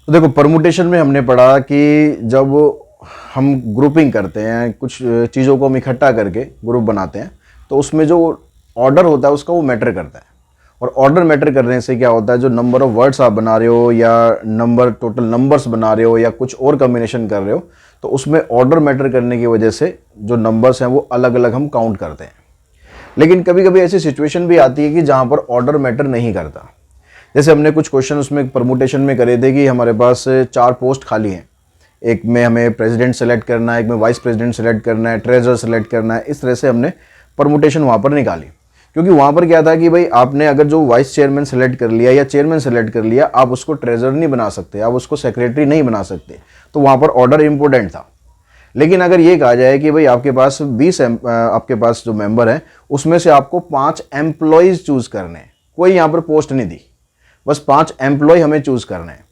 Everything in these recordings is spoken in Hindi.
तो देखो परमुटेशन में हमने पढ़ा कि जब हम ग्रुपिंग करते हैं, कुछ चीज़ों को हम इकट्ठा करके ग्रुप बनाते हैं, तो उसमें जो ऑर्डर होता है उसका वो मैटर करता है। और ऑर्डर मैटर करने से क्या होता है, जो नंबर ऑफ वर्ड्स आप बना रहे हो या टोटल नंबर्स बना रहे हो या कुछ और कम्बिनेशन कर रहे हो, तो उसमें ऑर्डर मैटर करने की वजह से जो नंबर्स हैं वो अलग अलग हम काउंट करते हैं। लेकिन कभी कभी ऐसी सिचुएशन भी आती है कि जहाँ पर ऑर्डर मैटर नहीं करता। जैसे हमने कुछ क्वेश्चन उसमें परमुटेशन में करे थे कि हमारे पास 4 पोस्ट खाली हैं, एक में हमें प्रेसिडेंट सेलेक्ट करना है, एक में वाइस प्रेसिडेंट सेलेक्ट करना है, ट्रेजरर सेलेक्ट करना है। इस तरह से हमने परमुटेशन वहाँ पर निकाली, क्योंकि वहाँ पर क्या था कि भाई आपने अगर जो वाइस चेयरमैन सेलेक्ट कर लिया या चेयरमैन सेलेक्ट कर लिया, आप उसको ट्रेजरर नहीं बना सकते, आप उसको सेक्रेटरी नहीं बना सकते, तो वहाँ पर ऑर्डर इंपॉर्टेंट था। लेकिन अगर ये कहा जाए कि भाई आपके पास 20 आपके पास जो मेंबर हैं उसमें से आपको 5 एम्प्लॉयज़ चूज़ करने हैं, कोई यहाँ पर पोस्ट नहीं दी, बस 5 एम्प्लॉय हमें चूज़ करने हैं।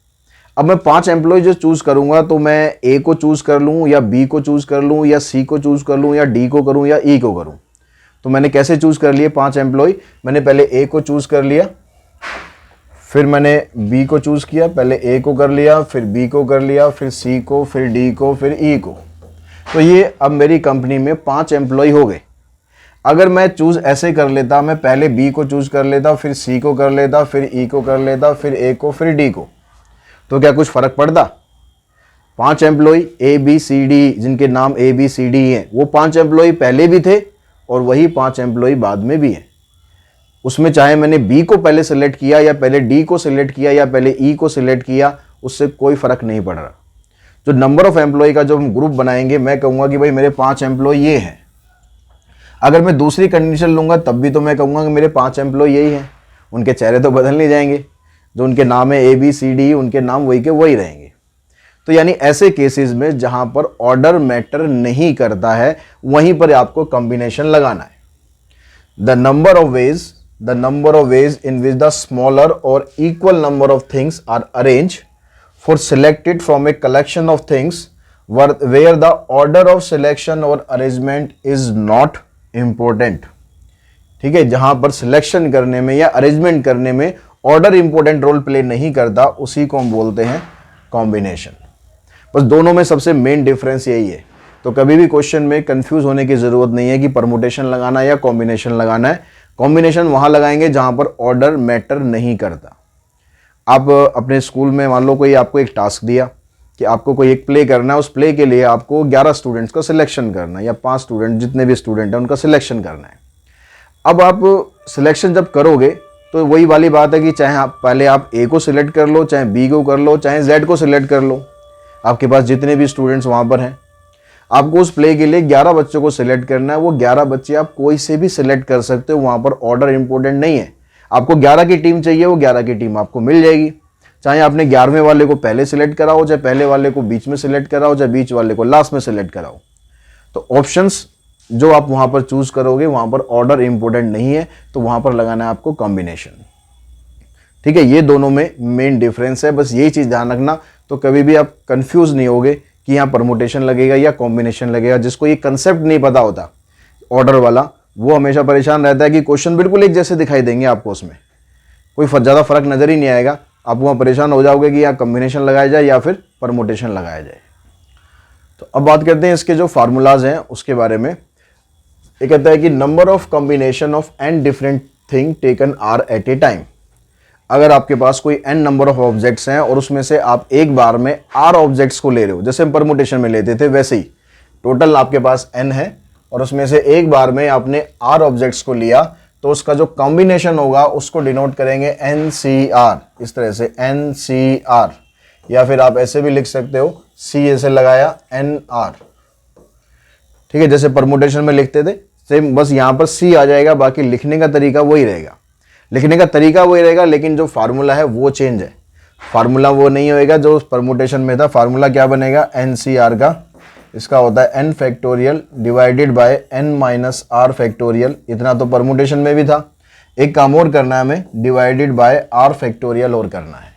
अब मैं 5 एम्प्लॉय जो चूज़ करूँगा तो मैं ए को चूज़ कर लूँ या बी को चूज़ कर लूँ या सी को चूज़ कर लूँ या डी को करूँ या ई को करूँ। तो मैंने कैसे चूज़ कर लिए 5 एम्प्लॉय? मैंने पहले ए को चूज़ कर लिया, फिर मैंने बी को चूज़ किया, पहले ए को कर लिया, फिर बी को कर लिया, फिर सी को, फिर डी को, फिर ई को। तो ये अब मेरी कंपनी में 5 एम्प्लॉय हो गए। अगर मैं चूज़ ऐसे कर लेता, मैं पहले बी को चूज़ कर लेता, फिर सी को कर लेता, फिर ई को कर लेता, फिर ए को, फिर डी को, तो क्या कुछ फ़र्क पड़ता? 5 employ A B C D, जिनके नाम ए बी सी डी हैं, वो 5 एम्प्लॉय पहले भी थे और वही 5 एम्प्लॉय बाद में भी हैं। उसमें चाहे मैंने बी को पहले सेलेक्ट किया या पहले डी को सिलेक्ट किया या पहले ई को सिलेक्ट किया, उससे कोई फ़र्क नहीं पड़ रहा। जो नंबर ऑफ एम्प्लॉय का जो हम ग्रुप बनाएंगे, मैं कहूँगा कि भाई मेरे 5 एम्प्लॉय ये हैं। अगर मैं दूसरी कंडीशन लूँगा तब भी तो मैं कहूँगा कि मेरे 5 एम्प्लॉय यही हैं, उनके चेहरे तो बदल नहीं जाएंगे, जो उनके नाम है ए बी सी डी, उनके नाम वही के वही रहेंगे। तो यानी ऐसे केसेस में जहाँ पर ऑर्डर मैटर नहीं करता है, वहीं पर आपको कॉम्बिनेशन लगाना है। The number of ways in which the smaller or equal number of things are arrange for selected from a collection of things where the order of selection or arrangement is not important। ठीक है, जहां पर सिलेक्शन करने में या अरेंजमेंट करने में ऑर्डर इंपॉर्टेंट रोल प्ले नहीं करता, उसी को हम बोलते हैं कॉम्बिनेशन। बस दोनों में सबसे मेन डिफरेंस यही है। तो कभी भी क्वेश्चन में कंफ्यूज होने की जरूरत नहीं है कि परमुटेशन लगाना है या कॉम्बिनेशन लगाना है। कॉम्बिनेशन वहां लगाएंगे जहां पर ऑर्डर मैटर नहीं करता। आप अपने स्कूल में मान लो कोई आपको एक टास्क दिया कि आपको कोई एक प्ले करना है, उस प्ले के लिए आपको 11 स्टूडेंट्स का सिलेक्शन करना है या 5 स्टूडेंट, जितने भी स्टूडेंट हैं उनका सिलेक्शन करना है। अब आप सिलेक्शन जब करोगे तो वही वाली बात है कि चाहे आप पहले आप ए को सिलेक्ट कर लो, चाहे बी को कर लो, चाहे जेड को सिलेक्ट कर लो, आपके पास जितने भी स्टूडेंट्स वहाँ पर हैं, आपको उस प्ले के लिए 11 बच्चों को सिलेक्ट करना है। वो 11 बच्चे आप कोई से भी सिलेक्ट कर सकते हो, वहाँ पर ऑर्डर इंपॉर्टेंट नहीं है। आपको 11 की टीम चाहिए, वो 11 की टीम आपको मिल जाएगी, चाहे आपने 11वें वाले को पहले सिलेक्ट करा हो, चाहे पहले वाले को बीच में सिलेक्ट करा हो, चाहे बीच वाले को लास्ट में सिलेक्ट करा हो। तो ऑप्शंस जो आप वहाँ पर चूज़ करोगे, वहाँ पर ऑर्डर इंपॉर्टेंट नहीं है, तो वहाँ पर लगाना है आपको कॉम्बिनेशन। ठीक है, ये दोनों में मेन डिफरेंस है, बस यही चीज़ ध्यान रखना। तो कभी भी आप कंफ्यूज नहीं होगे कि यहाँ परमुटेशन लगेगा या कॉम्बिनेशन लगेगा। जिसको ये कंसेप्ट नहीं पता होता ऑर्डर वाला, वो हमेशा परेशान रहता है कि क्वेश्चन बिल्कुल एक जैसे दिखाई देंगे आपको, उसमें कोई ज़्यादा फर्क नज़र ही नहीं आएगा। आप वहाँ परेशान हो जाओगे कि या कॉम्बिनेशन लगाया जाए या फिर परमुटेशन लगाया जाए। तो अब बात करते हैं इसके जो फार्मूलाज हैं उसके बारे में। ये कहता है कि number of combination of n different thing taken r at a time. अगर आपके पास कोई एन नंबर ऑफ ऑब्जेक्ट्स हैं और उसमें से आप एक बार में आर ऑब्जेक्ट्स को ले रहे हो, जैसे हम परमुटेशन में लेते थे वैसे ही, टोटल आपके पास एन है और उसमें से एक बार में आपने आर ऑब्जेक्ट्स को लिया, तो उसका जो कॉम्बिनेशन होगा उसको डिनोट करेंगे NCR। इस तरह से NCR, या फिर आप ऐसे भी लिख सकते हो, C ऐसे लगाया NR। ठीक है, जैसे परमुटेशन में लिखते थे सेम, बस यहाँ पर C आ जाएगा, बाकी लिखने का तरीका वही रहेगा। लेकिन जो फार्मूला है वो चेंज है। फार्मूला वो नहीं होएगा जो परमुटेशन में था। फार्मूला क्या बनेगा NCR का, इसका होता है n factorial divided by n minus r factorial. इतना तो परमुटेशन में भी था। एक काम और करना है हमें, डिवाइडेड बाय आर फैक्टोरियल और करना है,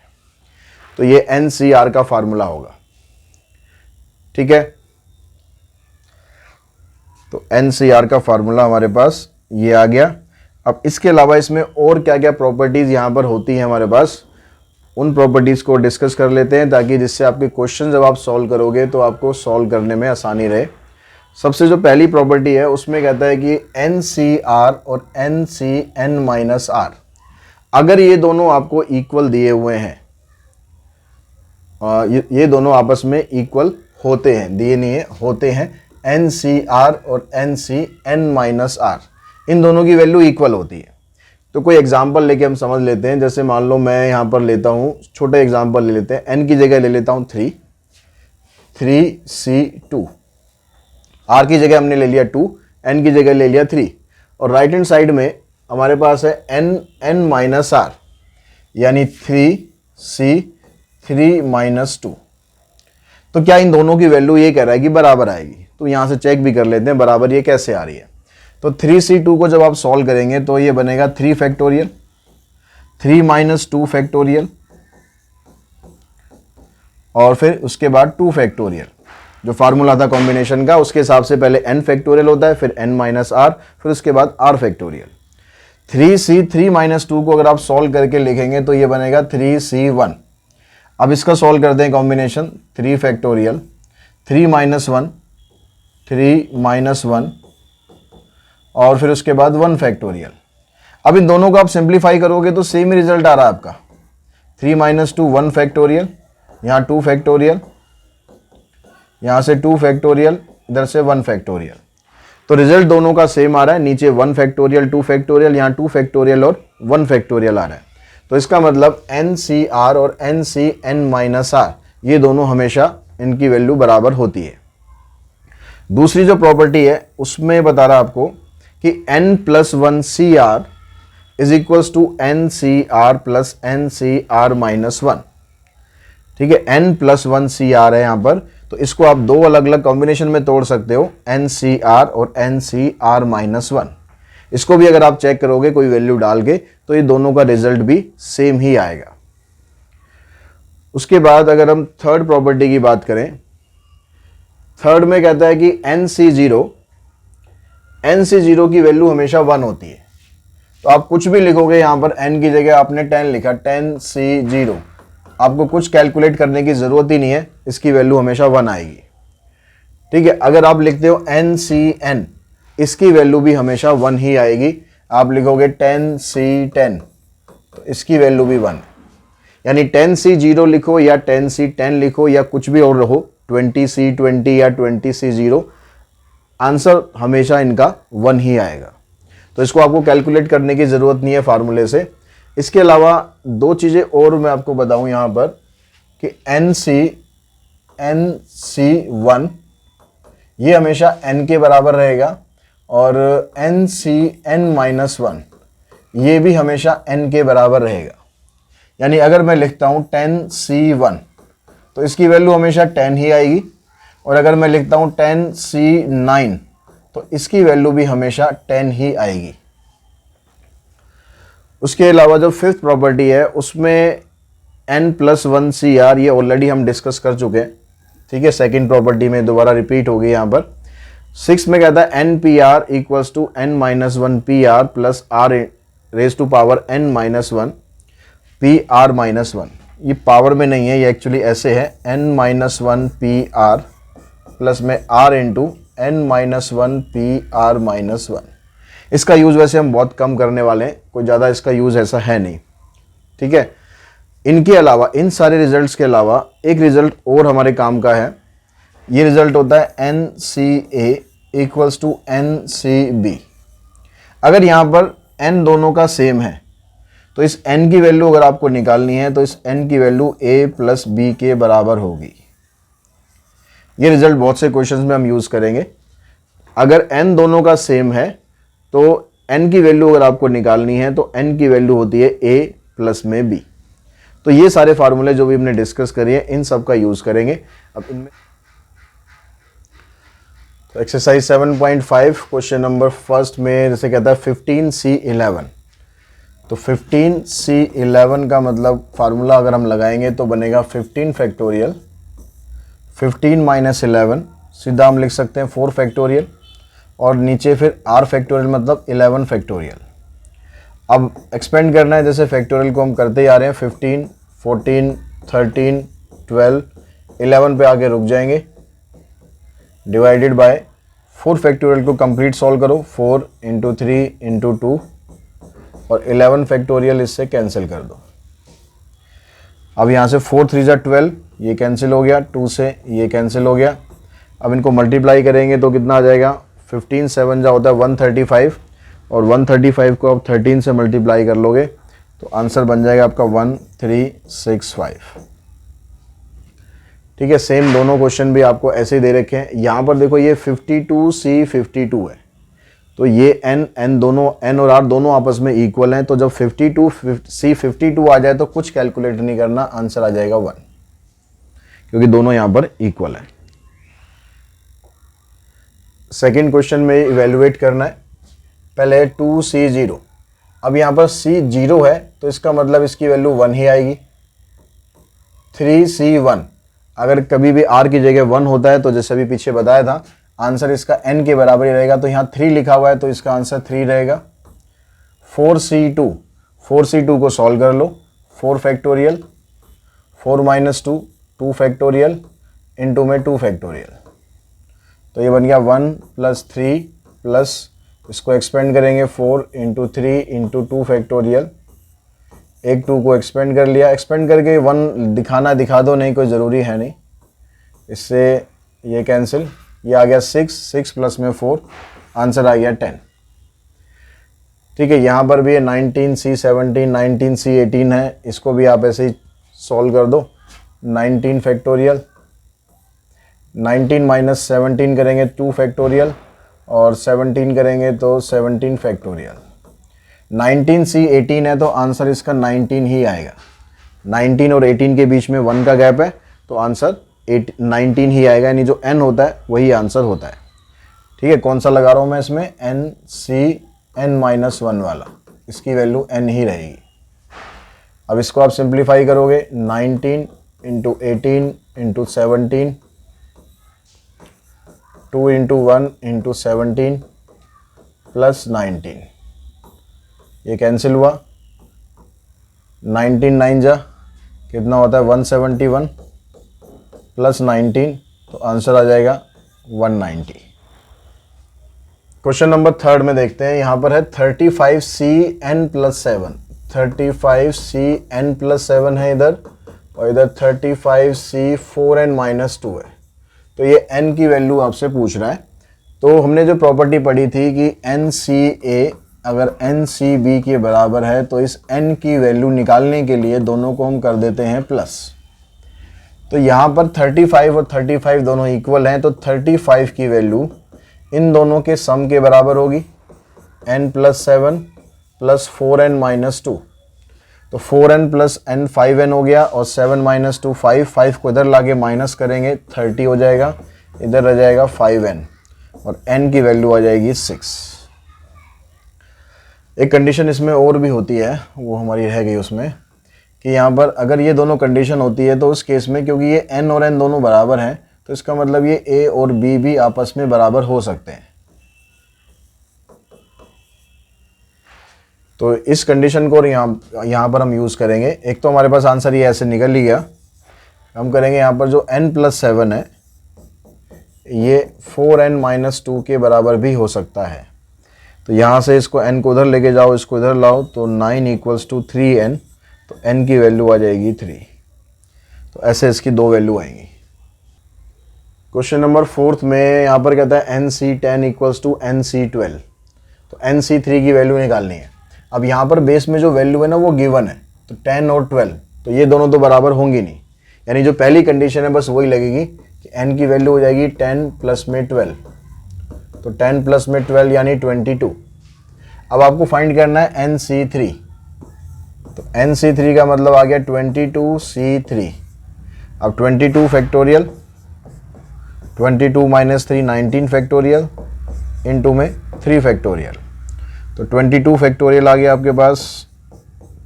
तो ये NCR का फार्मूला होगा। ठीक है, तो NCR का फार्मूला हमारे पास ये आ गया। अब इसके अलावा इसमें और क्या क्या प्रॉपर्टीज यहाँ पर होती हैं हमारे पास, उन प्रॉपर्टीज़ को डिस्कस कर लेते हैं, ताकि जिससे आपके क्वेश्चन जब आप सॉल्व करोगे तो आपको सॉल्व करने में आसानी रहे। सबसे जो पहली प्रॉपर्टी है उसमें कहता है कि NCR और NCN-R अगर ये दोनों आपको इक्वल दिए हुए हैं, ये दोनों आपस में इक्वल होते हैं, दिए नहीं है, होते हैं, NCR और NCN-R इन दोनों की वैल्यू इक्वल होती है। तो कोई एग्जांपल लेके हम समझ लेते हैं। जैसे मान लो मैं यहाँ पर लेता हूँ, छोटा एग्जांपल ले लेते हैं, n की जगह ले लेता हूँ 3C2, R की जगह हमने ले लिया 2, n की जगह ले लिया 3, और राइट हैंड साइड में हमारे पास है N-R यानी 3C3-2। तो क्या इन दोनों की वैल्यू ये कह रहा है कि बराबर आएगी? तो यहाँ से चेक भी कर लेते हैं बराबर ये कैसे आ रही है। तो 3C2 को जब आप सॉल्व करेंगे तो ये बनेगा 3 फैक्टोरियल, 3 - 2 फैक्टोरियल, और फिर उसके बाद 2 फैक्टोरियल। जो फार्मूला था कॉम्बिनेशन का उसके हिसाब से पहले n फैक्टोरियल होता है, फिर n - r, फिर उसके बाद r फैक्टोरियल। 3C3 - 2 को अगर आप सॉल्व करके लिखेंगे तो ये बनेगा 3C1। अब इसका सॉल्व करते हैं कॉम्बिनेशन, 3 फैक्टोरियल, 3 - 1, 3 - 1, और फिर उसके बाद 1 फैक्टोरियल। अब इन दोनों को आप सिंप्लीफाई करोगे तो सेम ही रिजल्ट आ रहा है आपका, 3 - 2 1 फैक्टोरियल, यहाँ 2 फैक्टोरियल, यहाँ से 2 फैक्टोरियल, इधर से 1 फैक्टोरियल। तो रिजल्ट दोनों का सेम आ रहा है, नीचे 1 फैक्टोरियल 2 फैक्टोरियल, यहाँ 2 फैक्टोरियल और 1 फैक्टोरियल आ रहा है। तो इसका मतलब NCR और NCN-R ये दोनों हमेशा इनकी वैल्यू बराबर होती है। दूसरी जो प्रॉपर्टी है उसमें बता रहा आपको कि N+1 CR is equals to NCR plus NCR-1। ठीक है, N+1 CR है यहाँ पर, तो इसको आप दो अलग अलग कॉम्बिनेशन में तोड़ सकते हो, NCR और NCR-1। इसको भी अगर आप चेक करोगे कोई वैल्यू डाल के तो ये दोनों का रिजल्ट भी सेम ही आएगा। उसके बाद अगर हम थर्ड प्रॉपर्टी की बात करें, थर्ड में कहता है कि NC0 की वैल्यू हमेशा 1 होती है। तो आप कुछ भी लिखोगे, यहाँ पर n की जगह आपने 10 लिखा, 10C0, आपको कुछ कैलकुलेट करने की ज़रूरत ही नहीं है, इसकी वैल्यू हमेशा 1 आएगी। ठीक है, अगर आप लिखते हो NCN, इसकी वैल्यू भी हमेशा 1 ही आएगी। आप लिखोगे 10C10, तो इसकी वैल्यू भी 1। यानी 10C0 लिखो या 10C10 लिखो या कुछ भी और रहो, 20C20 या 20C0, आंसर हमेशा इनका 1 ही आएगा। तो इसको आपको कैलकुलेट करने की ज़रूरत नहीं है फार्मूले से। इसके अलावा दो चीज़ें और मैं आपको बताऊं यहाँ पर कि NC1 ये हमेशा n के बराबर रहेगा, और NCN-1 ये भी हमेशा n के बराबर रहेगा। यानी अगर मैं लिखता हूँ 10C1 तो इसकी वैल्यू हमेशा 10 ही आएगी, और अगर मैं लिखता हूँ 10C9 तो इसकी वैल्यू भी हमेशा 10 ही आएगी। उसके अलावा जो फिफ्थ प्रॉपर्टी है उसमें N+1 CR ये ऑलरेडी हम डिस्कस कर चुके हैं। ठीक है, सेकंड प्रॉपर्टी में दोबारा रिपीट होगी यहाँ पर। 6 में कहता है NPR equals to N-1 PR plus R⁻⁻n -1 PR-1। ये पावर में नहीं है, ये एक्चुअली ऐसे है, N-1 PR प्लस में R⁻n-1 PR-1। इसका यूज़ वैसे हम बहुत कम करने वाले हैं, कोई ज़्यादा इसका यूज़ ऐसा है नहीं। ठीक है, इनके अलावा, इन सारे रिजल्ट्स के अलावा एक रिजल्ट और हमारे काम का है। ये रिजल्ट होता है NCA इक्वल्स टू NCB। अगर यहाँ पर n दोनों का सेम है तो इस n की वैल्यू अगर आपको निकालनी है तो इस n की वैल्यू a प्लस b के बराबर होगी। ये रिजल्ट बहुत से क्वेश्चंस में हम यूज़ करेंगे। अगर n दोनों का सेम है तो n की वैल्यू अगर आपको निकालनी है तो n की वैल्यू होती है a प्लस में b। तो ये सारे फार्मूले जो भी हमने डिस्कस करिए इन सब का यूज़ करेंगे। अब इनमें तो एक्सरसाइज 7.5 क्वेश्चन नंबर फर्स्ट में जैसे कहता है 15C11। तो 15C11 का मतलब फार्मूला अगर हम लगाएंगे तो बनेगा 15 फैक्टोरियल, 15 - 11 सीधा हम लिख सकते हैं 4 फैक्टोरियल, और नीचे फिर r फैक्टोरियल मतलब 11 फैक्टोरियल। अब एक्सपेंड करना है, जैसे फैक्टोरियल को हम करते ही आ रहे हैं, 15 14, 13, 12, 11 पे आके रुक जाएंगे। डिवाइडेड बाय 4 फैक्टोरियल को कंप्लीट सॉल्व करो, 4 इंटू 3 इंटू 2 और 11 फैक्टोरियल इससे कैंसिल कर दो। अब यहाँ से 4 3 जा 12, ये कैंसिल हो गया, 2 से ये कैंसिल हो गया। अब इनको मल्टीप्लाई करेंगे तो कितना आ जाएगा, 15 7 जा होता है 135 और 135 को आप 13 से मल्टीप्लाई कर लोगे तो आंसर बन जाएगा आपका 1365। ठीक है, सेम दोनों क्वेश्चन भी आपको ऐसे ही दे रखे हैं। यहाँ पर देखो ये 52C 52 है, तो ये n दोनों n और r दोनों आपस में इक्वल हैं, तो जब 52C 52 आ जाए तो कुछ कैलकुलेट नहीं करना, आंसर आ जाएगा 1, क्योंकि दोनों यहाँ पर इक्वल हैं। सेकेंड क्वेश्चन में इवेल्युएट करना है, पहले 2C0। अब यहाँ पर C 0 है तो इसका मतलब इसकी वैल्यू 1 ही आएगी। 3C1, अगर कभी भी r की जगह 1 होता है तो जैसे अभी पीछे बताया था आंसर इसका n के बराबर ही रहेगा, तो यहाँ 3 लिखा हुआ है तो इसका आंसर 3 रहेगा। 4C2 को सॉल्व कर लो, 4 फैक्टोरियल, 4 माइनस 2 2 फैक्टोरियल इंटू में 2 फैक्टोरियल, तो ये बन गया 1 प्लस 3 प्लस इसको एक्सपेंड करेंगे 4 इंटू 3 इंटू 2 फैक्टोरियल, एक 2 को एक्सपेंड कर लिया, एक्सपेंड करके 1 दिखाना दिखा दो, नहीं कोई ज़रूरी है नहीं, इससे ये कैंसिल, ये आ गया 6 प्लस में 4, आंसर आ गया 10। ठीक है, यहाँ पर भी 19C 17, 19C 18 है, इसको भी आप ऐसे ही सॉल्व कर दो। 19 फैक्टोरियल, 19 माइनस 17 करेंगे 2 फैक्टोरियल और 17 करेंगे तो 17 फैक्टोरियल। 19C 18 है तो आंसर इसका 19 ही आएगा। 19 और 18 के बीच में 1 का गैप है तो आंसर 19 ही आएगा, यानी जो n होता है वही आंसर होता है। ठीक है, कौन सा लगा रहा हूँ मैं इसमें, n वाला, इसकी वैल्यू n ही रहेगी। अब इसको आप सिंप्लीफाई करोगे, 19 into 18 into 17, 2 into 1 into 17 plus 19, ये कैंसिल हुआ, 19 9 जा कितना होता है 171 प्लस 19, तो आंसर आ जाएगा 190। क्वेश्चन नंबर 3 में देखते हैं, यहाँ पर है 35CN प्लस 7, 35CN प्लस 7 है इधर और इधर 35C4N माइनस 2 है, तो ये n की वैल्यू आपसे पूछ रहा है। तो हमने जो प्रॉपर्टी पढ़ी थी कि NCA अगर NCB के बराबर है तो इस n की वैल्यू निकालने के लिए दोनों को हम कर देते हैं प्लस। तो यहाँ पर 35 और 35 दोनों इक्वल हैं, तो 35 की वैल्यू इन दोनों के सम के बराबर होगी, n plus 7 plus 4n minus 2, तो 4n प्लस n 5n हो गया और 7 माइनस 2 5 को इधर लाके माइनस करेंगे 30 हो जाएगा, इधर रह जाएगा 5n और n की वैल्यू आ जाएगी 6। एक कंडीशन इसमें और भी होती है, वो हमारी रह गई उसमें, कि यहाँ पर अगर ये दोनों कंडीशन होती है तो उस केस में क्योंकि ये n और n दोनों बराबर हैं तो इसका मतलब ये a और b भी आपस में बराबर हो सकते हैं। तो इस कंडीशन को यहाँ पर हम यूज़ करेंगे। एक तो हमारे पास आंसर ये ऐसे निकल ही गया, हम करेंगे यहाँ पर जो n प्लस 7 है ये 4n माइनस 2 के बराबर भी हो सकता है। तो यहाँ से इसको n को उधर लेके जाओ, इसको इधर लाओ, तो 9 इक्वल्स टू 3n, तो n की वैल्यू आ जाएगी 3। तो ऐसे इसकी दो वैल्यू आएंगी। क्वेश्चन नंबर 4 में यहाँ पर कहता है NC10 इक्वल्स टू NC12, तो NC3 की वैल्यू निकालनी है। अब यहाँ पर बेस में जो वैल्यू है ना वो गिवन है, तो 10 और 12, तो ये दोनों तो बराबर होंगी नहीं, यानी जो पहली कंडीशन है बस वही लगेगी कि n की वैल्यू हो जाएगी 10 प्लस में 12, तो 10 प्लस में 12 यानी 22। अब आपको फाइंड करना है NC3, तो NC3 का मतलब आ गया 22C3। अब 22 फैक्टोरियल, 22 माइनस 3 19 फैक्टोरियल इंटू में 3 फैक्टोरियल, तो 22 फैक्टोरियल आ गया आपके पास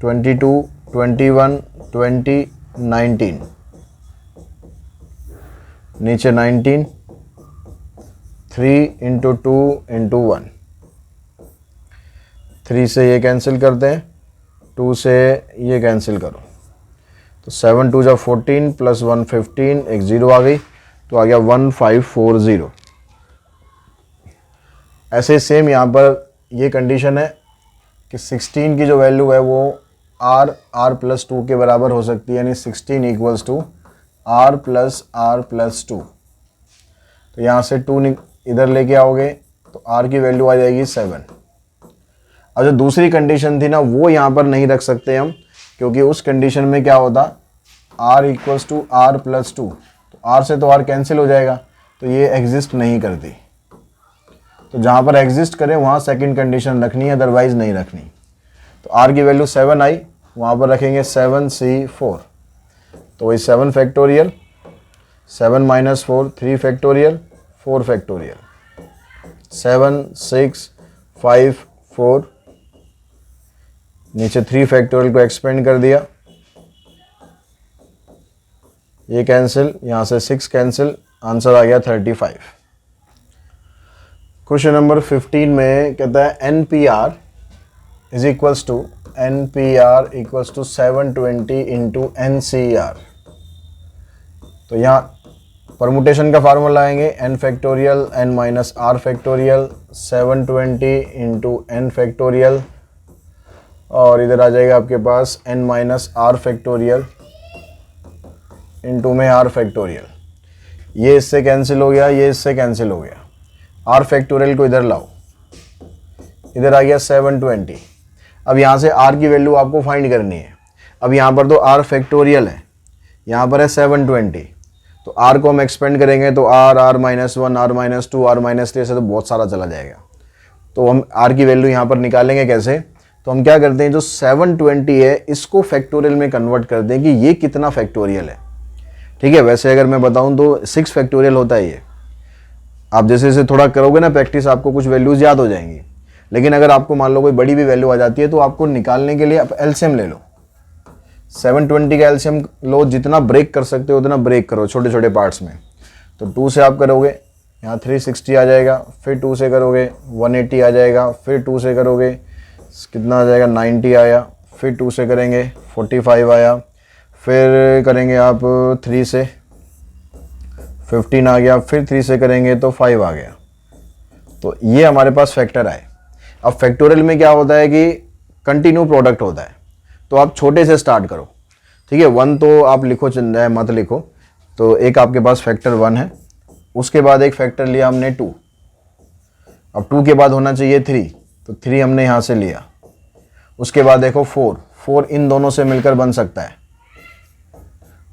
22 21 20 19, नीचे 19, 3 इंटू 2 इंटू 1, 3 से ये कैंसिल करते हैं, 2 से ये कैंसिल करो, तो 7 2 जा 14 प्लस 1 15, एक 0 आ गई तो आ गया 1540। ऐसे सेम यहाँ पर ये कंडीशन है कि 16 की जो वैल्यू है वो r प्लस 2 के बराबर हो सकती है, यानी 16 इक्वल्स टू r प्लस 2। तो यहाँ से 2 इधर लेके आओगे तो r की वैल्यू आ जाएगी 7। अब जो दूसरी कंडीशन थी ना वो यहाँ पर नहीं रख सकते हम, क्योंकि उस कंडीशन में क्या होता, r equals to r plus 2, तो r से तो r कैंसिल हो जाएगा, तो ये एग्जिस्ट नहीं करती। तो जहाँ पर एग्जिस्ट करे वहाँ सेकंड कंडीशन रखनी है, अदरवाइज नहीं रखनी। तो r की वैल्यू 7 आई, वहाँ पर रखेंगे 7c4, तो वही 7 फैक्टोरियल, 7 माइनस 4 3 फैक्टोरियल, 4 फैक्टोरियल, 7 6 5 4, नीचे 3 फैक्टोरियल को एक्सपेंड कर दिया, ये कैंसिल, यहाँ से 6 कैंसिल, आंसर आ गया 35। क्वेश्चन नंबर 15 में कहता है NPR is equals to NPR equals to 720 into NCR। तो यहाँ परमुटेशन का फार्मूला आएंगे n factorial n minus r factorial 720 into n factorial, और इधर आ जाएगा आपके पास n minus r factorial into में r फैक्टोरियल। ये इससे कैंसिल हो गया, ये इससे कैंसिल हो गया, r फैक्टोरियल को इधर लाओ, इधर आ गया 720। अब यहाँ से r की वैल्यू आपको फाइंड करनी है। अब यहाँ पर तो r फैक्टोरियल है, यहाँ पर है 720, तो r को हम एक्सपेंड करेंगे तो r minus 1 r minus 2 r minus 3 से तो बहुत सारा चला जाएगा। तो हम r की वैल्यू यहाँ पर निकालेंगे कैसे, तो हम क्या करते हैं, जो 720 है इसको फैक्टोरियल में कन्वर्ट कर दें कि ये कितना फैक्टोरियल है। ठीक है, वैसे अगर मैं बताऊँ तो 6 फैक्टोरियल होता है ये। आप जैसे जैसे थोड़ा करोगे ना प्रैक्टिस, आपको कुछ वैल्यूज याद हो जाएंगी। लेकिन अगर आपको मान लो कोई बड़ी भी वैल्यू आ जाती है तो आपको निकालने के लिए आप एलसीएम ले लो, 720 का एलसीएम लो, जितना ब्रेक कर सकते हो उतना ब्रेक करो छोटे छोटे पार्ट्स में। तो 2 से आप करोगे यहाँ 360 आ जाएगा, फिर 2 से करोगे 180 आ जाएगा, फिर 2 से करोगे कितना आ जाएगा 90 आया, फिर 2 से करेंगे 45 आया, फिर करेंगे आप 3 से 15 आ गया, फिर 3 से करेंगे तो 5 आ गया। तो ये हमारे पास फैक्टर आए। अब फैक्टोरियल में क्या होता है कि कंटिन्यू प्रोडक्ट होता है, तो आप छोटे से स्टार्ट करो। ठीक है, 1 तो आप लिखो, चिंता मत लिखो। तो एक आपके पास फैक्टर 1 है, उसके बाद एक फैक्टर लिया हमने 2, अब 2 के बाद होना चाहिए 3, तो 3 हमने यहाँ से लिया। उसके बाद देखो 4 इन दोनों से मिलकर बन सकता है।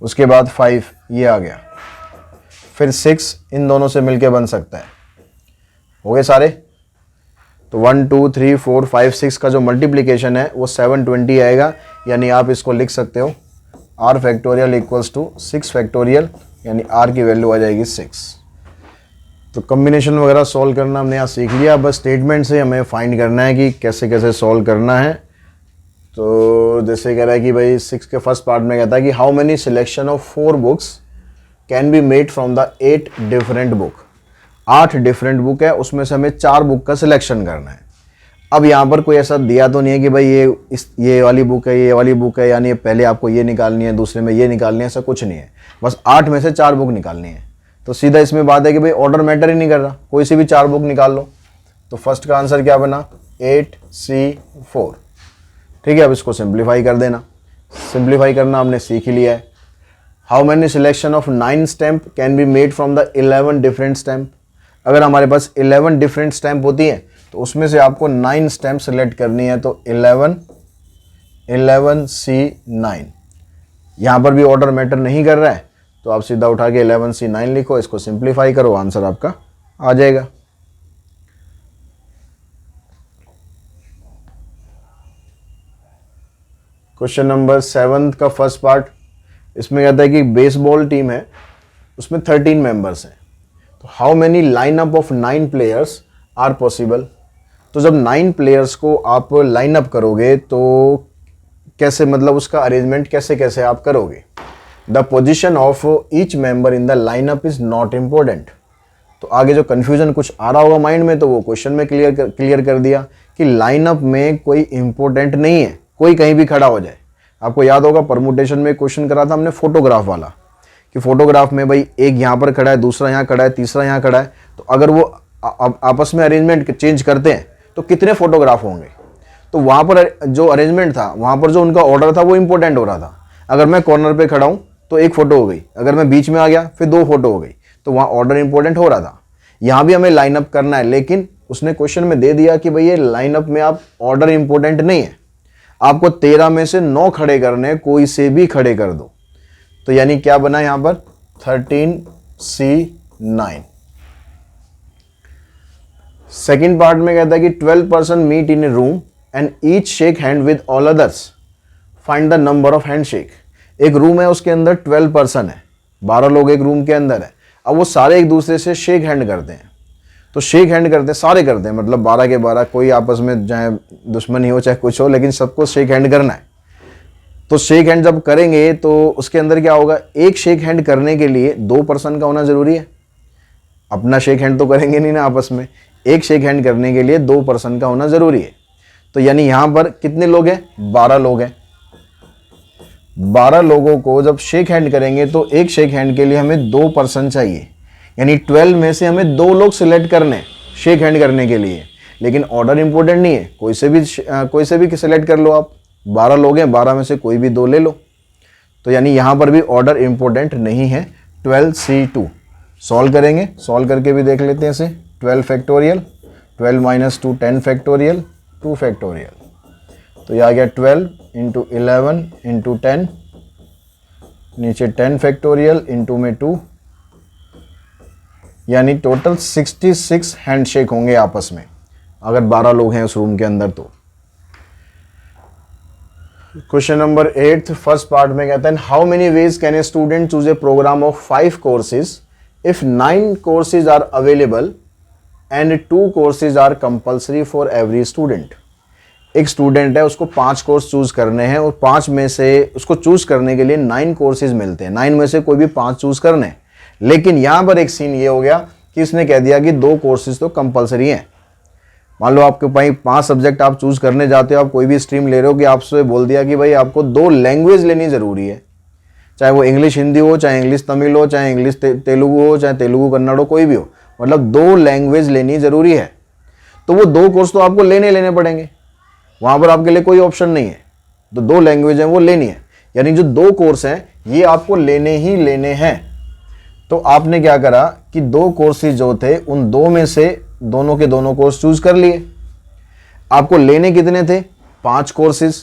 उसके बाद 5 ये आ गया, फिर 6 इन दोनों से मिलकर बन सकता है। हो गए सारे। तो 1 2 3 4 5 6 का जो मल्टीप्लिकेशन है वो 720 आएगा, यानी आप इसको लिख सकते हो r factorial equals to 6 factorial, यानी r की वैल्यू आ जाएगी 6। तो कॉम्बिनेशन वगैरह सॉल्व करना हमने यहाँ सीख लिया, बस स्टेटमेंट से हमें फाइंड करना है कि कैसे कैसे सॉल्व करना है। तो जैसे कह रहा है कि भाई 6 के फर्स्ट पार्ट में कहता है कि how many selection of 4 books can be made from the 8 different book. 8 different book है, उसमें से हमें 4 बुक का सिलेक्शन करना है। अब यहाँ पर कोई ऐसा दिया तो नहीं है कि भाई ये वाली बुक है, ये वाली बुक है, यानी पहले आपको ये निकालनी है, दूसरे में ये निकालनी है, ऐसा कुछ नहीं है। बस 8 में से 4 बुक निकालनी है। तो सीधा इसमें बात है कि भाई ऑर्डर मैटर ही नहीं कर रहा, कोई सी भी 4 बुक निकाल लो। तो फर्स्ट का आंसर क्या बना 8C4। ठीक है, अब इसको सिंप्लीफाई कर देना। सिंप्लीफाई करना हमने सीख ही लिया है। How many selection of 9 stamp can be made from the 11 different stamp. अगर हमारे पास 11 डिफरेंट स्टैम्प होती हैं तो उसमें से आपको 9 स्टैम्प सेलेक्ट करनी है। तो 11C9, यहाँ पर भी ऑर्डर मैटर नहीं कर रहा है, तो आप सीधा उठा के 11C9 लिखो, इसको सिंप्लीफाई करो, आंसर आपका आ जाएगा। क्वेश्चन नंबर 7 का फर्स्ट पार्ट, इसमें कहता है कि बेसबॉल टीम है, उसमें 13 मेंबर्स हैं। तो how many lineup of 9 players are possible. तो जब 9 प्लेयर्स को आप लाइनअप करोगे तो कैसे, मतलब उसका अरेंजमेंट कैसे कैसे आप करोगे। The position of each member in the lineup is not important. तो आगे जो कन्फ्यूजन कुछ आ रहा होगा माइंड में, तो वो क्वेश्चन में क्लियर कर दिया कि लाइनअप में कोई इंपॉर्टेंट नहीं है, कोई कहीं भी खड़ा हो जाए। आपको याद होगा परमुटेशन में क्वेश्चन करा था हमने फोटोग्राफ वाला, कि फोटोग्राफ में भाई एक यहाँ पर खड़ा है, दूसरा यहाँ खड़ा है, तीसरा यहाँ खड़ा है, तो अगर वो आपस में अरेंजमेंट चेंज करते हैं तो कितने फोटोग्राफ होंगे। तो वहाँ पर जो अरेंजमेंट था, वहाँ पर जो उनका ऑर्डर था वो इंपॉर्टेंट हो रहा था। अगर मैं कॉर्नर पे खड़ा हूँ तो एक फोटो हो गई, अगर मैं बीच में आ गया फिर 2 फोटो हो गई, तो वहाँ ऑर्डर इंपॉर्टेंट हो रहा था। यहाँ भी हमें लाइनअप करना है, लेकिन उसने क्वेश्चन में दे दिया कि भाई ये लाइनअप में आप ऑर्डर इंपॉर्टेंट नहीं है, आपको 13 में से 9 खड़े करने, कोई से भी खड़े कर दो। तो यानी क्या बना यहाँ पर 13C9। सेकेंड पार्ट में कहता है कि 12 person meet in a room and each shake hand with all others, find the number of hand shake. एक रूम है, उसके अंदर 12 पर्सन है, 12 लोग एक रूम के अंदर है। अब वो सारे एक दूसरे से शेक हैंड करते हैं, तो शेक हैंड करते हैं, सारे करते हैं, मतलब 12 के 12, कोई आपस में चाहे दुश्मनी हो चाहे कुछ हो, लेकिन सबको शेक हैंड करना है। तो शेक हैंड जब करेंगे तो उसके अंदर क्या होगा, एक शेक हैंड करने के लिए 2 पर्सन का होना जरूरी है। अपना शेक हैंड तो करेंगे नहीं ना आपस में, एक शेक हैंड करने के लिए 2 पर्सन का होना जरूरी है। तो यानी यहां पर कितने लोग हैं, 12 लोग हैं। 12 लोगों को जब शेक हैंड करेंगे तो एक शेक हैंड के लिए हमें 2 पर्सन चाहिए, यानी 12 में से हमें 2 लोग सिलेक्ट करने शेक हैंड करने के लिए। लेकिन ऑर्डर इंपॉर्टेंट नहीं है, कोई से भी सिलेक्ट कर लो आप, 12 लोग हैं, 12 में से कोई भी 2 ले लो। तो यानी यहाँ पर भी ऑर्डर इंपॉर्टेंट नहीं है। 12C2 सॉल्व करेंगे, सॉल्व करके भी देख लेते हैं इसे। 12 फैक्टोरियल, 12 माइनस 2 10 फैक्टोरियल, 2 फैक्टोरियल। तो यह आ गया 12 इंटू 11 इंटू 10, नीचे 10 फैक्टोरियल इंटू में 2, यानी टोटल 66 हैंडशेक होंगे आपस में, अगर 12 लोग हैं उस रूम के अंदर। तो क्वेश्चन नंबर 8 फर्स्ट पार्ट में कहता है how many ways can a student choose a program of 5 courses if 9 courses are available and 2 courses are compulsory for every student. एक स्टूडेंट है, उसको 5 कोर्स चूज करने हैं और 5 में से उसको चूज करने के लिए 9 कोर्सेज मिलते हैं, 9 में से कोई भी 5 चूज करने हैं। लेकिन यहां पर एक सीन ये हो गया कि इसने कह दिया कि 2 कोर्सेज तो कंपलसरी हैं। मान लो आपके भाई 5 सब्जेक्ट आप चूज करने जाते हो, आप कोई भी स्ट्रीम ले रहे हो, कि आपसे बोल दिया कि भाई आपको 2 लैंग्वेज लेनी जरूरी है, चाहे वो इंग्लिश हिंदी हो, चाहे इंग्लिश तमिल हो, चाहे इंग्लिश तेलुगु हो, चाहे तेलुगु कन्नड़ हो, कोई भी हो, मतलब 2 लैंग्वेज लेनी जरूरी है। तो वो 2 कोर्स तो आपको लेने पड़ेंगे, वहां पर आपके लिए कोई ऑप्शन नहीं है। तो 2 लैंग्वेज हैं वो लेनी है, यानी जो 2 कोर्स हैं ये आपको लेने ही लेने हैं। तो आपने क्या करा कि 2 कोर्सेज जो थे उन 2 में से दोनों के दोनों कोर्स चूज कर लिए। आपको लेने कितने थे, 5 कोर्सेज,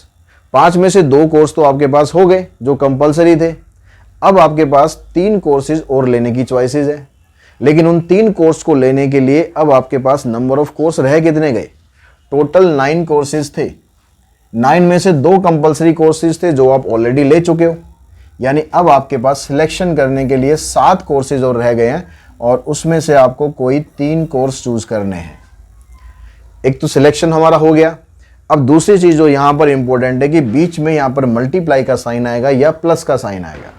5 में से 2 कोर्स तो आपके पास हो गए जो कंपलसरी थे। अब आपके पास 3 कोर्सेज और लेने की चॉइसेस है, लेकिन उन 3 कोर्स को लेने के लिए अब आपके पास नंबर ऑफ कोर्स रह कितने गए, टोटल 9 कोर्सेज थे। 9 में से 2 कंपलसरी कोर्सेज थे जो आप ऑलरेडी ले चुके हो, यानी अब आपके पास सिलेक्शन करने के लिए 7 कोर्सेज और रह गए हैं और उसमें से आपको कोई 3 कोर्स चूज करने हैं। एक तो सिलेक्शन हमारा हो गया। अब दूसरी चीज जो यहां पर इंपॉर्टेंट है कि बीच में यहां पर मल्टीप्लाई का साइन आएगा या प्लस का साइन आएगा।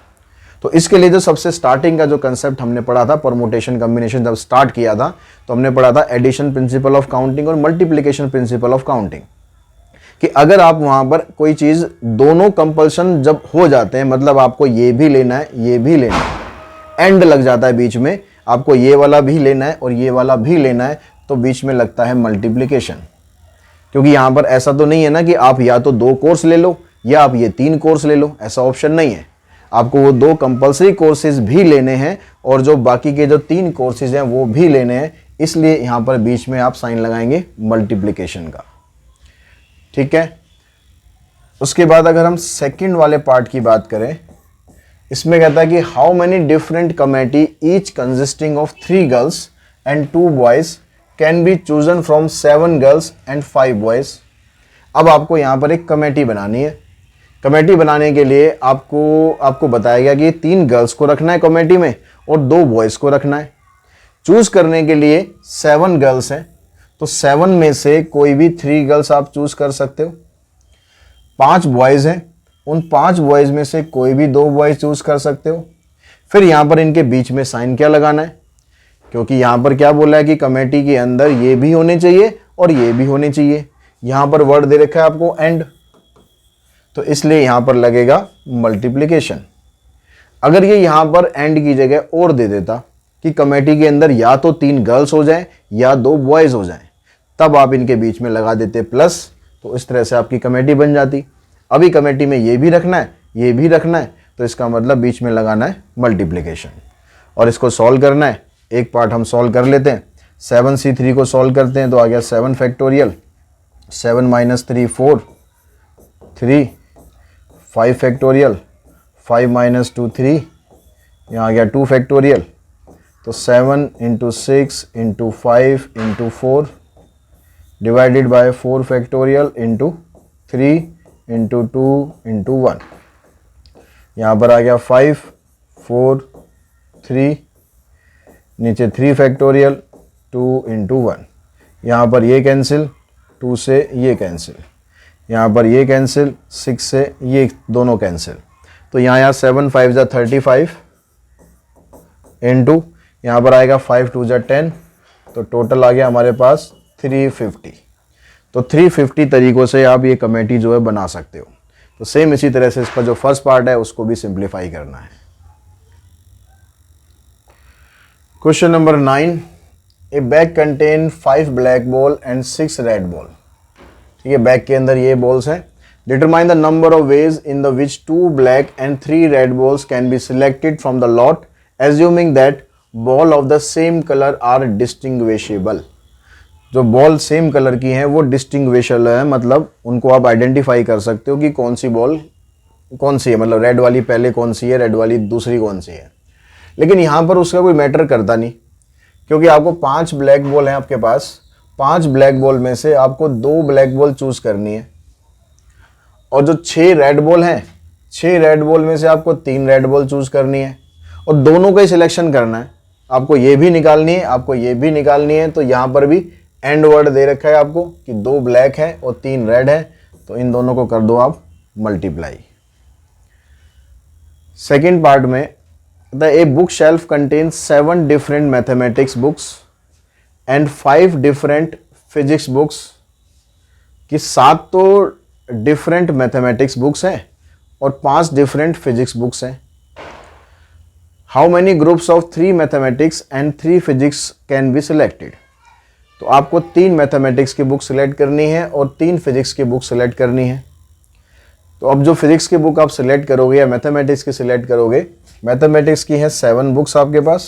तो इसके लिए जो सबसे स्टार्टिंग का जो कंसेप्ट हमने पढ़ा था, परमुटेशन कॉम्बिनेशन जब स्टार्ट किया था तो हमने पढ़ा था एडिशन प्रिंसिपल ऑफ काउंटिंग और मल्टीप्लिकेशन प्रिंसिपल ऑफ काउंटिंग, कि अगर आप वहां पर कोई चीज दोनों कंपल्सन जब हो जाते हैं, मतलब आपको ये भी लेना है ये भी लेना है, एंड लग जाता है बीच में, आपको ये वाला भी लेना है और ये वाला भी लेना है, तो बीच में लगता है मल्टीप्लिकेशन। क्योंकि यहां पर ऐसा तो नहीं है ना कि आप या तो 2 कोर्स ले लो या आप ये 3 कोर्स ले लो, ऐसा ऑप्शन नहीं है। आपको वो 2 कंपल्सरी कोर्सेज भी लेने हैं और जो बाकी के जो 3 कोर्सेज हैं वो भी लेने हैं, इसलिए यहां पर बीच में आप साइन लगाएंगे मल्टीप्लिकेशन का। ठीक है। उसके बाद अगर हम सेकंड वाले पार्ट की बात करें, इसमें कहता है कि how many different committee each consisting of 3 girls and 2 boys can be chosen from 7 girls and 5 boys. अब आपको यहाँ पर एक कमेटी बनानी है। कमेटी बनाने के लिए आपको बताया गया कि 3 गर्ल्स को रखना है कमेटी में और 2 बॉयज को रखना है। चूज करने के लिए 7 गर्ल्स हैं, तो 7 में से कोई भी 3 गर्ल्स आप चूज कर सकते हो। 5 बॉयज हैं, उन 5 बॉयज में से कोई भी 2 बॉयज चूज कर सकते हो। फिर यहां पर इनके बीच में साइन क्या लगाना है, क्योंकि यहां पर क्या बोला है कि कमेटी के अंदर ये भी होने चाहिए और ये भी होने चाहिए। यहां पर वर्ड दे रखा है आपको एंड, तो इसलिए यहाँ पर लगेगा मल्टीप्लिकेशन। अगर ये यहाँ पर एंड की जगह और दे देता कि कमेटी के अंदर या तो 3 गर्ल्स हो जाएं या 2 बॉयज़ हो जाएं, तब आप इनके बीच में लगा देते प्लस, तो इस तरह से आपकी कमेटी बन जाती। अभी कमेटी में ये भी रखना है, ये भी रखना है, तो इसका मतलब बीच में लगाना है मल्टीप्लिकेशन। और इसको सॉल्व करना है, एक पार्ट हम सॉल्व कर लेते हैं। 7c3 को सॉल्व करते हैं तो आ गया 7 फैक्टोरियल, 7 माइनस 3 4, 3, 5 फैक्टोरियल, 5 माइनस 2 3, यहाँ आ गया 2 फैक्टोरियल। तो 7 into 6 into 5 into 4 divided by 4 factorial into 3 into 2 into 1। यहाँ पर आ गया 5 4 3, नीचे 3 फैक्टोरियल 2 इंटू 1। यहाँ पर ये कैंसिल, 2 से ये कैंसिल, यहाँ पर ये कैंसिल, 6 से ये दोनों कैंसिल। तो यहाँ 7 5 जा 35 इंटू यहाँ पर आएगा 5 2 जा 10, तो टोटल आ गया हमारे पास 350। तो 350 तरीक़ों से आप ये कमेटी जो है बना सकते हो। तो सेम इसी तरह से इसका जो फर्स्ट पार्ट है उसको भी सिंप्लीफाई करना है। Question number 9, a bag contain 5 black ball and 6 red ball. ठीक है, बैग के अंदर ये बॉल्स हैं। Determine the number of ways in the which 2 black and 3 red balls can be selected from the lot assuming that ball of the same colour are distinguishable. जो बॉल सेम कलर की हैं वो डिस्टिंग्विशेबल है, मतलब उनको आप आइडेंटिफाई कर सकते हो कि कौन सी बॉल कौन सी है, मतलब रेड वाली पहले कौन सी है, रेड वाली दूसरी कौन सी है। लेकिन यहाँ पर उसका कोई मैटर करता नहीं, क्योंकि आपको 5 ब्लैक बॉल हैं आपके पास। 5 ब्लैक बॉल में से आपको 2 ब्लैक बॉल चूज करनी है, और जो 6 रेड बॉल हैं, 6 रेड बॉल में से आपको 3 रेड बॉल चूज करनी है, और दोनों का ही सिलेक्शन करना है। आपको ये भी निकालनी है, आपको ये भी निकालनी है। तो यहाँ पर भी एंड वर्ड दे रखा है आपको कि 2 ब्लैक है और 3 रेड है, तो इन दोनों को कर दो आप मल्टीप्लाई। सेकेंड पार्ट में a book shelf contains 7 different mathematics books and 5 different physics books. कि 7 तो डिफरेंट मैथमेटिक्स बुक्स हैं और 5 डिफरेंट फिजिक्स बुक्स हैं। How many groups of 3 mathematics and 3 physics can be selected. तो आपको 3 मैथमेटिक्स की बुक सिलेक्ट करनी है और 3 फिजिक्स की बुक सिलेक्ट करनी है। तो अब जो फिजिक्स की बुक आप सिलेक्ट करोगे या मैथमेटिक्स की सिलेक्ट करोगे, मैथमेटिक्स की है 7 बुक्स आपके पास।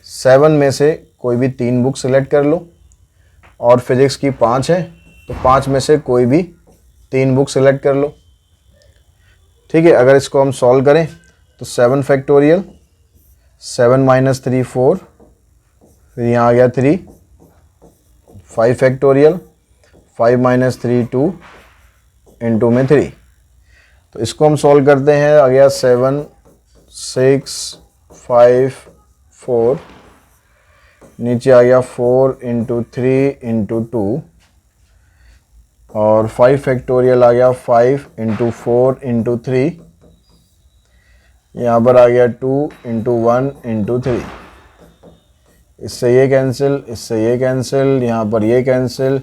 7 में से कोई भी 3 बुक सिलेक्ट कर लो, और फिजिक्स की 5 है तो 5 में से कोई भी 3 बुक सिलेक्ट कर लो। ठीक है, अगर इसको हम सॉल्व करें तो 7 फैक्टोरियल, 7 माइनस 3 4, फिर यहाँ आ गया 3, 5 फैक्टोरियल, 5 माइनस 3 2 इंटू में 3। तो इसको हम सॉल्व करते हैं, आ गया 7 6 5 4, नीचे आ गया 4 इंटू 3 इंटू 2, और 5 फैक्टोरियल आ गया 5 इंटू 4 इंटू 3, यहाँ पर आ गया 2 इंटू 1 इंटू 3। इससे ये कैंसिल, इससे ये कैंसिल, यहाँ पर ये कैंसिल,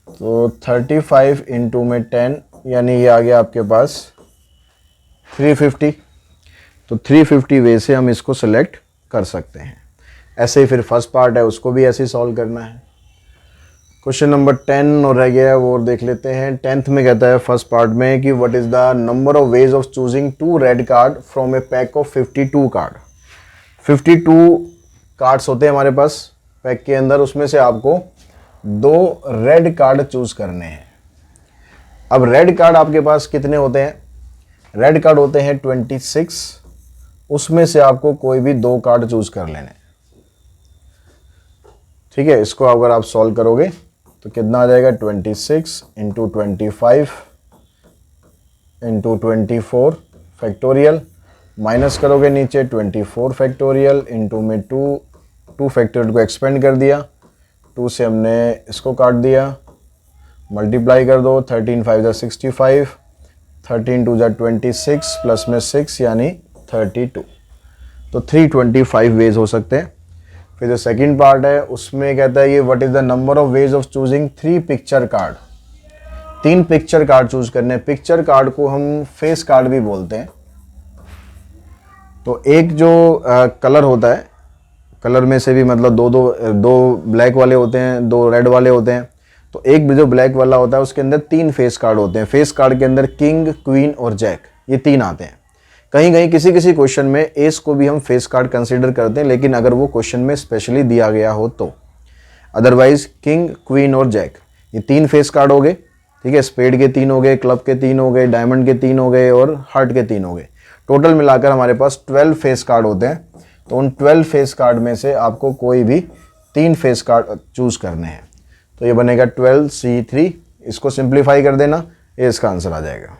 तो 35 इंटू में 10, यानी ये आ गया आपके पास 350। तो 350 वे से हम इसको सेलेक्ट कर सकते हैं। ऐसे ही फिर फर्स्ट पार्ट है उसको भी ऐसे ही सॉल्व करना है। क्वेश्चन नंबर 10 और रह गया है वो और देख लेते हैं। 10th में कहता है फर्स्ट पार्ट में कि what is the number of ways of choosing 2 red card from A pack of 52 card. 52 cards होते हैं हमारे पास पैक के अंदर, उसमें से आपको 2 रेड कार्ड चूज करने हैं। अब रेड कार्ड आपके पास कितने होते हैं? रेड कार्ड होते हैं 26, उसमें से आपको कोई भी 2 कार्ड चूज कर लेने। ठीक है, इसको अगर आप सॉल्व करोगे तो कितना आ जाएगा 26 इंटू 25 इंटू 24 फैक्टोरियल, माइनस करोगे नीचे 24 फैक्टोरियल इंटू में 2 फैक्टोरियल को एक्सपेंड कर दिया, 2 से हमने इसको काट दिया, मल्टीप्लाई कर दो, 13 5 जा 65, 13 2 जा 26 प्लस में 6 यानी 32। तो 325 वेज हो सकते हैं। फिर जो सेकंड पार्ट है उसमें कहता है ये what is the number of ways of choosing 3 picture card. 3 picture card choose करने हैं। पिक्चर कार्ड को हम फेस कार्ड भी बोलते हैं। तो एक जो कलर होता है, कलर में से भी मतलब दो ब्लैक वाले होते हैं, 2 रेड वाले होते हैं। तो एक जो ब्लैक वाला होता है उसके अंदर 3 फेस कार्ड होते हैं। फेस कार्ड के अंदर किंग, क्वीन और जैक, ये 3 आते हैं। कहीं कहीं किसी किसी क्वेश्चन में एस को भी हम फेस कार्ड कंसीडर करते हैं, लेकिन अगर वो क्वेश्चन में स्पेशली दिया गया हो तो। अदरवाइज किंग, क्वीन और जैक, ये 3 फेस कार्ड हो गए। ठीक है, स्पेड के 3 हो गए, क्लब के 3 हो गए, डायमंड के 3 हो गए और हार्ट के 3 हो गए। टोटल मिलाकर हमारे पास 12 फेस कार्ड होते हैं। तो उन 12 फेस कार्ड में से आपको कोई भी 3 फेस कार्ड चूज करने हैं। तो ये बनेगा 12C3। इसको सिंप्लीफाई कर देना, ये इसका आंसर आ जाएगा।